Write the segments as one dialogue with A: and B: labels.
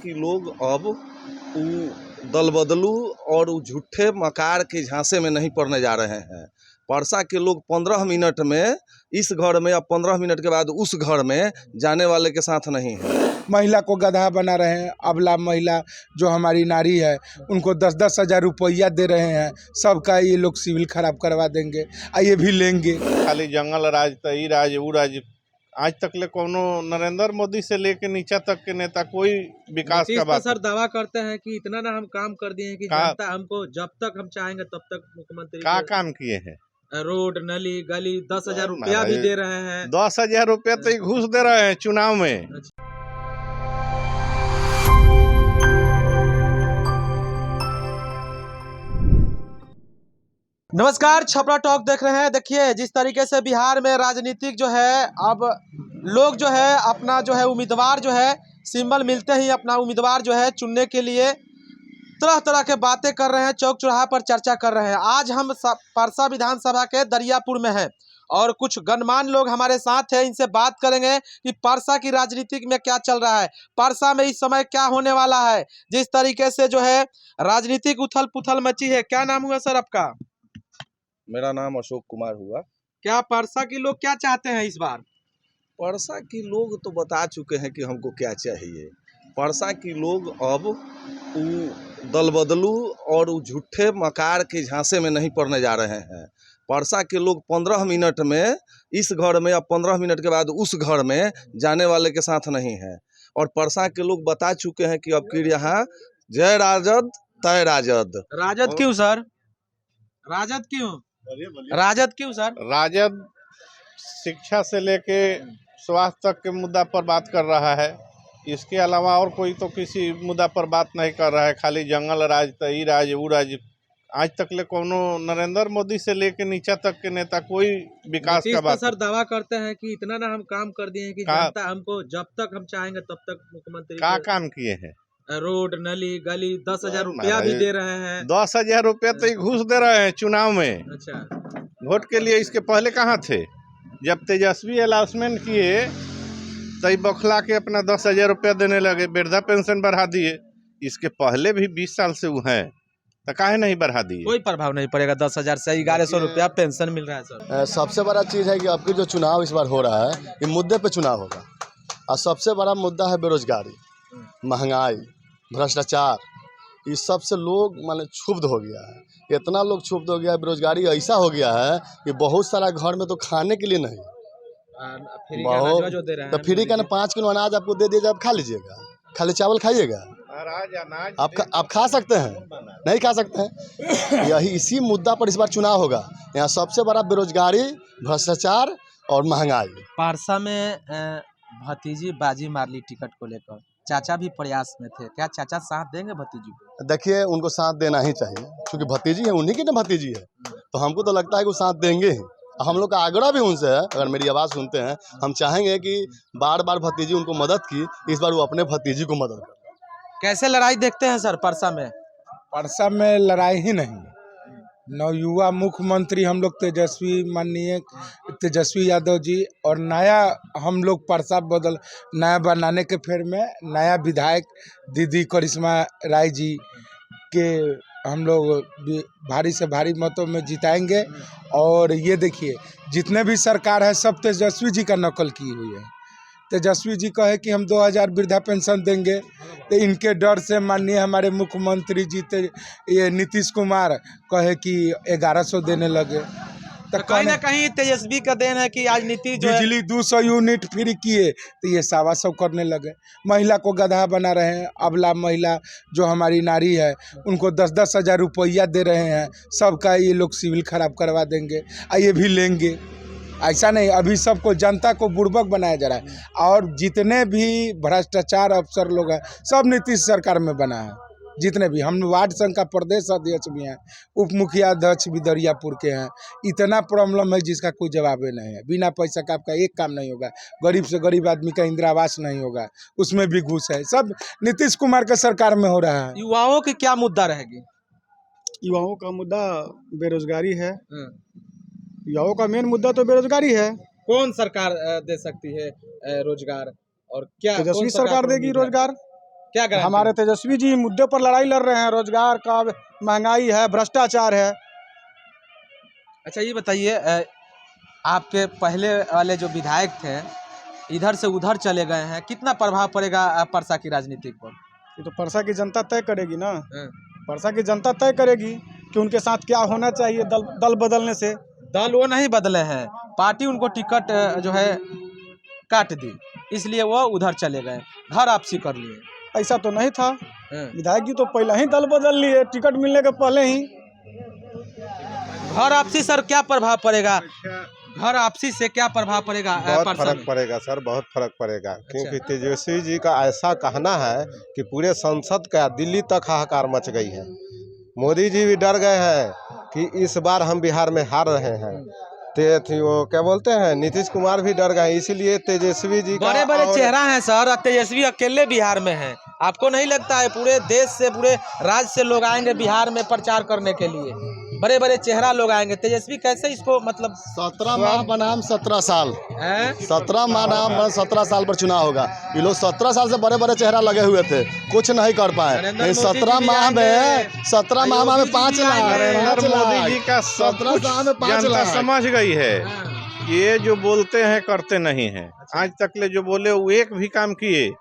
A: कि लोग अब दल बदलू और झूठे मकार के झांसे में नहीं पड़ने जा रहे हैं। परसा के लोग 15 मिनट में इस घर में या 15 मिनट के बाद उस घर में जाने वाले के साथ नहीं है।
B: महिला को गधा बना रहे हैं। अबला महिला जो हमारी नारी है उनको 10-10 हज़ार रुपया दे रहे हैं। सबका ये लोग सिविल खराब करवा देंगे, ये भी लेंगे।
C: खाली जंगल राज, तई राज, ऊ राज, आज तक ले कोनो नरेंद्र मोदी से लेके नीचा तक के नेता कोई विकास का बात
D: सर दावा करते हैं कि इतना ना हम काम कर दिए हैं कि जनता हमको जब तक हम चाहेंगे तब तक मुख्यमंत्री
C: क्या काम किए हैं।
D: रोड, नली, गली 10,000 रुपया भी दे रहे हैं।
C: 10,000 रुपया तो घूस दे रहे हैं चुनाव में।
D: नमस्कार, छपरा टॉक देख रहे हैं। देखिए जिस तरीके से बिहार में राजनीतिक जो है, अब लोग जो है अपना जो है उम्मीदवार जो है सिंबल मिलते ही अपना उम्मीदवार जो है चुनने के लिए तरह तरह के बातें कर रहे हैं, चौक चौराहा पर चर्चा कर रहे हैं। आज हम परसा विधानसभा के दरियापुर में हैं और कुछ गणमान्य लोग हमारे साथ हैं। इनसे बात करेंगे कि परसा की राजनीतिक में क्या चल रहा है, परसा में इस समय क्या होने वाला है। जिस तरीके से जो है राजनीतिक उथल पुथल मची है। क्या नाम हुआ सर आपका?
A: मेरा नाम अशोक कुमार हुआ।
D: क्या परसा के लोग क्या चाहते हैं इस बार?
A: परसा के लोग तो बता चुके हैं कि हमको क्या चाहिए। परसा के लोग अब दल बदलू और झूठे मकार के झांसे में नहीं पड़ने जा रहे हैं। परसा के लोग 15 मिनट में इस घर में या 15 मिनट के बाद उस घर में जाने वाले के साथ नहीं है। और परसा के लोग बता चुके हैं कि अब की यहाँ जय राजद तय राजद।
D: राजद क्यों सर? राजद क्यों? राजद क्यों सर?
C: राजद शिक्षा से लेके स्वास्थ्य तक के मुद्दा पर बात कर रहा है। इसके अलावा और कोई तो किसी मुद्दा पर बात नहीं कर रहा है। खाली जंगल राज, तई राज, ऊ राज, आज तक ले कोनो नरेंद्र मोदी से लेके नीचा तक के नेता कोई विकास का बात।
D: सर दावा करते हैं कि इतना ना हम काम कर दिए हैं कि जनता हमको जब तक हम चाहेंगे तब तक मुख्यमंत्री
C: क्या काम किए हैं।
D: रोड, नली, गली 10,000 रुपया भी दे रहे हैं।
C: 10,000 रुपया तो घूस दे रहे हैं चुनाव में।
D: अच्छा,
C: वोट के लिए। इसके पहले कहाँ थे? जब तेजस्वी अनाउंसमेंट किए तई बौखला के अपना 10,000 रुपया देने लगे। वृद्धा पेंशन बढ़ा दिए। इसके पहले भी 20 साल से वो हैं, तो काहे नहीं बढ़ा दिए?
D: कोई प्रभाव नहीं पड़ेगा। 10,000 से 1100 रुपया पेंशन मिल रहा है सर।
E: सबसे बड़ा चीज़ है कि आपकी जो चुनाव इस बार हो रहा है, ये मुद्दे पे चुनाव होगा। और सबसे बड़ा मुद्दा है बेरोजगारी, महंगाई, भ्रष्टाचार। इस सब से लोग माने क्षुब्ध हो गया है। इतना लोग क्षुब्ध हो गया है, बेरोजगारी ऐसा हो गया है कि बहुत सारा घर में तो खाने के लिए नहीं। बहुत तो फ्री का ना 5 किलो अनाज आपको दे दिया, आप खा लीजिएगा। खाली चावल खाइएगा, आप खा सकते हैं? नहीं खा सकते हैं। यही इसी मुद्दा पर इस बार चुनाव होगा। यहाँ सबसे बड़ा बेरोजगारी, भ्रष्टाचार और महंगाई।
D: परसा में भतीजी बाजी मार ली टिकट को लेकर। चाचा भी प्रयास में थे, क्या चाचा साथ देंगे भतीजी को?
E: देखिए, उनको साथ देना ही चाहिए क्योंकि भतीजी है, उन्हीं की ना भतीजी है। तो हमको तो लगता है कि वो साथ देंगे ही। हम लोग का आग्रह भी उनसे है, अगर मेरी आवाज़ सुनते हैं, हम चाहेंगे कि बार बार भतीजी उनको मदद की, इस बार वो अपने भतीजी को मदद करें।
D: कैसे लड़ाई देखते हैं सर परसा में?
B: परसा में लड़ाई ही नहीं। नवयुवा मुख्यमंत्री हम लोग माननीय तेजस्वी यादव जी, और नया हम लोग परसा नया बनाने के फेर में नया विधायक दीदी करिश्मा राय जी के हम लोग भारी से भारी मतों में जिताएंगे। और ये देखिए, जितने भी सरकार है सब तेजस्वी जी का नकल की हुई है। तेजस्वी जी कहे कि हम 2,000 वृद्धा पेंशन देंगे, तो इनके डर से माननीय हमारे मुख्यमंत्री जी ये नीतीश कुमार कहे कि 1100 देने लगे।
D: तो कहीं ना कहीं तेजस्वी का देन है कि आज नीतीश
B: बिजली 200 यूनिट फ्री किए, तो ये 125 करने लगे। महिला को गधा बना रहे हैं। अबला महिला जो हमारी नारी है उनको 10-10 हज़ार रुपया दे रहे हैं। सबका ये लोग सिविल खराब करवा देंगे, ये भी लेंगे। ऐसा नहीं, अभी सबको जनता को बुड़बक बनाया जा रहा है। और जितने भी भ्रष्टाचार अफसर लोग हैं सब नीतीश सरकार में बना है। जितने भी, हम वार्ड संघ का प्रदेश अध्यक्ष भी हैं, उप मुखिया अध्यक्ष भी दरियापुर के हैं। इतना प्रॉब्लम है जिसका कोई जवाब नहीं है। बिना पैसा का आपका एक काम नहीं होगा। गरीब से गरीब आदमी का इंदिरा आवास नहीं होगा, उसमें भी घूस है। सब नीतीश कुमार के सरकार में हो रहा है।
D: युवाओं की क्या मुद्दा रहेगी?
F: युवाओं का मुद्दा बेरोजगारी है। युवाओं का मेन मुद्दा तो बेरोजगारी है।
D: कौन सरकार दे सकती है रोजगार, और क्या
F: तेजस्वी सरकार देगी रोजगार।
D: क्या गारंटी?
F: हमारे तेजस्वी जी मुद्दे पर लड़ाई लड़ रहे हैं, रोजगार का, महंगाई है, भ्रष्टाचार है।
D: अच्छा ये बताइए, आपके पहले वाले जो विधायक थे इधर से उधर चले गए हैं, कितना प्रभाव पड़ेगा परसा की राजनीति पर?
F: ये तो परसा की जनता तय करेगी ना, परसा की जनता तय करेगी कि उनके साथ क्या होना चाहिए। दल बदलने से
D: दल वो नहीं बदले हैं, पार्टी उनको टिकट जो है काट दी, इसलिए वो उधर चले गए, घर वापसी कर लिए।
F: ऐसा तो नहीं था, विधायक जी तो पहले ही दल बदल लिए, टिकट मिलने के पहले ही।
D: घर वापसी सर क्या प्रभाव पड़ेगा? घर वापसी से क्या प्रभाव पड़ेगा?
G: बहुत फर्क पड़ेगा सर, बहुत फर्क पड़ेगा, क्योंकि तेजस्वी जी का ऐसा कहना है कि पूरे संसद का दिल्ली तक हाहाकार मच गई है। मोदी जी भी डर गए हैं कि इस बार हम बिहार में हार रहे हैं। वो क्या बोलते हैं, नीतीश कुमार भी डर गए, इसीलिए तेजस्वी जी का
D: बड़े बड़े चेहरा हैं सर, तेजस्वी अकेले बिहार में हैं। आपको नहीं लगता है पूरे देश से, पूरे राज्य से लोग आएंगे बिहार में प्रचार करने के लिए? बड़े बड़े चेहरा लोग आएंगे, तेजस्वी कैसे इसको मतलब
E: 17 माह बनाम 17 साल, 17 माह नाम 17 साल पर चुनाव होगा। ये लोग 17 साल से बड़े बड़े चेहरा लगे हुए थे, कुछ नहीं कर पाए। 17 माह में 5 लाख,
C: नरेंद्र मोदी जी का सब
E: 17
C: कुछ
E: साल में 5
C: जनता
E: लाख
C: समझ गई है। ये जो बोलते हैं करते नहीं हैं। आज तक ले जो बोले वो एक भी काम किए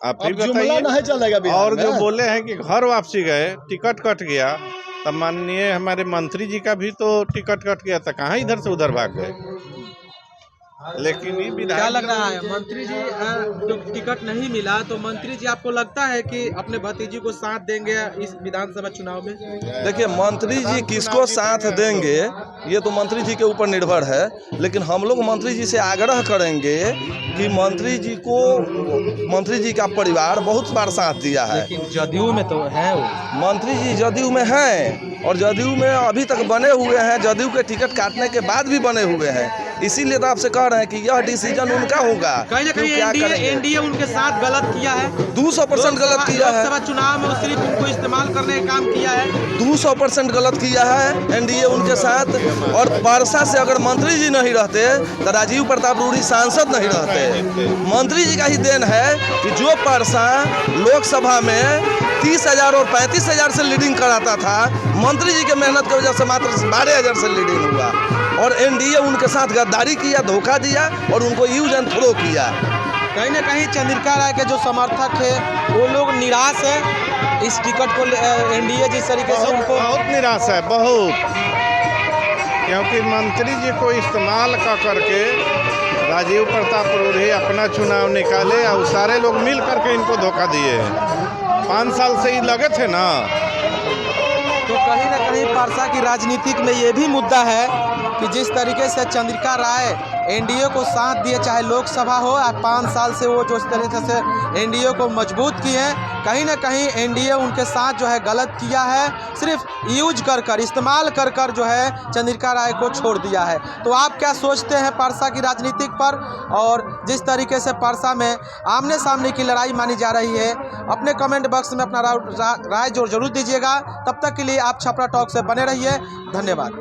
C: आप ही
E: अब जुमला
C: बताइए।
E: नहीं चलेगा बिहार
C: और जो
E: में।
C: बोले हैं कि घर वापसी गए, टिकट कट गया, तब माननीय हमारे मंत्री जी का भी तो टिकट कट गया था, कहाँ इधर से उधर भाग गए। लेकिन ये
D: क्या
C: विधायक
D: लग रहा है मंत्री जी जो टिकट नहीं मिला, तो मंत्री जी आपको लगता है कि अपने भतीजी को साथ देंगे इस विधानसभा चुनाव में?
A: देखिए, मंत्री जी किसको साथ देंगे ये तो मंत्री जी के ऊपर निर्भर है, लेकिन हम लोग मंत्री जी से आग्रह करेंगे कि मंत्री जी का परिवार बहुत बार साथ दिया है।
D: लेकिन जदयू में तो है वो।
A: मंत्री जी जदयू में हैं और जदयू में अभी तक बने हुए हैं, जदयू के टिकट काटने के बाद भी बने हुए हैं। इसीलिए तो आपसे कह रहे हैं कि यह डिसीजन उनका होगा।
D: कहीं ना कहीं एनडीए उनके साथ गलत किया है,
A: 200% गलत किया है।
D: लोकसभा चुनाव में वो सिर्फ उनको इस्तेमाल करने का काम किया है।
A: 200% गलत किया है एनडीए उनके साथ। और परसा से अगर मंत्री जी नहीं रहते तो राजीव प्रताप रूडी सांसद नहीं रहते। मंत्री जी का ही देन है कि जो परसा लोकसभा में 30,000 और 35,000 से लीडिंग कराता था, मंत्री जी के मेहनत की वजह से मात्र 12,000 से लीडिंग हुआ। और एनडीए उनके साथ गद्दारी किया, धोखा दिया और उनको यूज एंड थ्रो किया।
D: कहीं ना कहीं चंद्रिका राय के जो समर्थक है वो लोग निराश है इस टिकट को एनडीए जिस तरीके से उनको
C: बहुत निराश है, बहुत, क्योंकि मंत्री जी को इस्तेमाल करके राजीव प्रताप रूडी अपना चुनाव निकाले और सारे लोग मिल करके इनको धोखा दिए। 5 साल से ही लगे थे ना।
D: तो कहीं ना कहीं परसा की राजनीतिक में ये भी मुद्दा है कि जिस तरीके से चंद्रिका राय एनडीए को साथ दिए, चाहे लोकसभा हो या 5 साल से वो जो इस तरीके से एनडीए को मजबूत किए हैं, कहीं ना कहीं एनडीए उनके साथ जो है गलत किया है। सिर्फ यूज कर इस्तेमाल कर जो है चंद्रिका राय को छोड़ दिया है। तो आप क्या सोचते हैं परसा की राजनीतिक पर? और जिस तरीके से परसा में आमने सामने की लड़ाई मानी जा रही है, अपने कमेंट बॉक्स में अपना राय जरूर दीजिएगा। तब तक के लिए आप छपरा टॉक से बने रहिए। धन्यवाद।